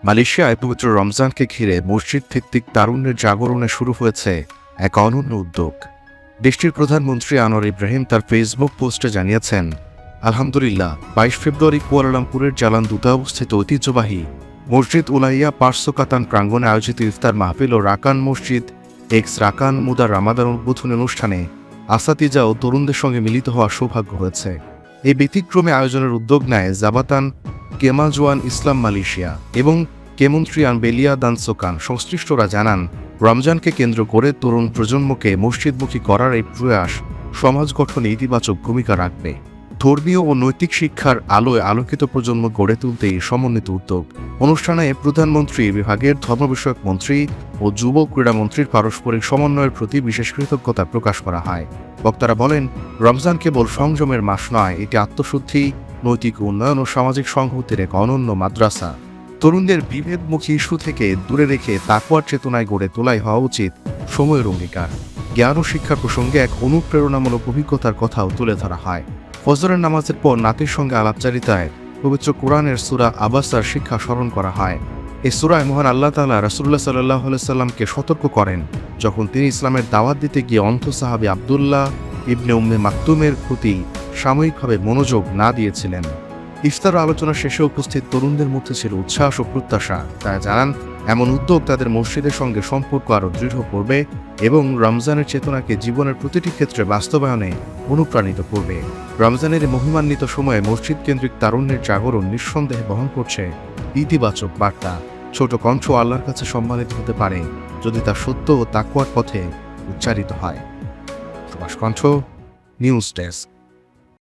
মালয়েশিয়ায় পবিত্র রমজানকে ঘিরে মসজিদ ভিত্তিক তারুণ্যের জাগরণে শুরু হয়েছে এক অনন্য উদ্যোগ। দেশটির প্রধানমন্ত্রী আনোয়ার ইব্রাহিম তার ফেসবুক পোস্টে জানিয়েছেন, আলহামদুলিল্লাহ ২২ ফেব্রুয়ারি কুয়ালালামপুরের জালান দুতাঅবস্থিত ঐতিহ্যবাহী মসজিদ উলাইয়া পার্শ্বকাতান প্রাঙ্গণে আয়োজিত ইফতার মাহফিল ও রাকান মসজিদ রাকান মুদার রামাদান উদ্বোধনী অনুষ্ঠানে আসাতিজা ও তরুণদের সঙ্গে মিলিত হওয়ার সৌভাগ্য হয়েছে। এই ব্যতিক্রমে আয়োজনের উদ্যোগ নেয় জাবাতান কেমাজওয়ান ইসলাম মালয়েশিয়া এবং কেমন্ত্রিয়ান বেলিয়া দানসোকান। সংশ্লিষ্টরা জানান, রমজানকে কেন্দ্র করে তরুণ প্রজন্মকে মসজিদমুখী করার এই প্রয়াস সমাজ গঠনে ইতিবাচক ভূমিকা রাখবে। ধর্মীয় ও নৈতিক শিক্ষার আলোয় আলোকিত প্রজন্ম গড়ে তুলতে এই সমন্বিত উদ্যোগ। অনুষ্ঠানে প্রধানমন্ত্রী বিভাগের ধর্ম বিষয়ক মন্ত্রী ও যুব ক্রীড়ামন্ত্রীর পারস্পরিক সমন্বয়ের প্রতি বিশেষ কৃতজ্ঞতা প্রকাশ করা হয়। বক্তারা বলেন, রমজান কেবল সংযমের মাস নয়, এটি আত্মশুদ্ধি, নৈতিক উন্নয়ন ও সামাজিক সংহতির এক অনন্য মাদ্রাসা। তরুণদের বিভেদমুখী ইস্যু থেকে দূরে রেখে তাকওয়ার চেতনায় গড়ে তোলাই হওয়া উচিত সময়ের অঙ্গীকার। জ্ঞান ও শিক্ষা প্রসঙ্গে এক অনুপ্রেরণামূলক অভিজ্ঞতার কথাও তুলে ধরা হয়। ফজরের নামাজের পর নাতির সঙ্গে আলাপচারিতায় পবিত্র কোরআনের সূরা আবাসার শিক্ষা স্মরণ করা হয়। এই সূরায় মহান আল্লাহ তাআলা রাসূলুল্লাহ সাল্লাল্লাহু আলাইহি সাল্লামকে সতর্ক করেন যখন তিনি ইসলামের দাওয়াত দিতে গিয়ে অন্ধ সাহাবী আব্দুল্লাহ ইবনে উম্মে মাকতুমের প্রতি সাময়িকভাবে মনোযোগ না দিয়েছিলেন। ইফতার আলোচনা শেষে উপস্থিত তরুণদের মধ্যে ছিল উচ্ছ্বাস ও প্রত্যাশা। তারা জানান, এমন উদ্যোগ তাদের মসজিদের সঙ্গে সম্পর্ক আরও দৃঢ় করবে এবং রমজানের চেতনাকে জীবনের প্রতিটি ক্ষেত্রে বাস্তবায়নে অনুপ্রাণিত করবে। রমজানের মহিমান্বিত সময়ে মসজিদ কেন্দ্রিক তারুণ্যের জাগরণ নিঃসন্দেহে বহন করছে ইতিবাচক বার্তা। ছোট কণ্ঠ আল্লাহর কাছে সম্মানিত হতে পারে যদি তা সত্য ও তাকওয়ার পথে উচ্চারিত হয়। প্রবাস কণ্ঠ, নিউজ ডেস্ক।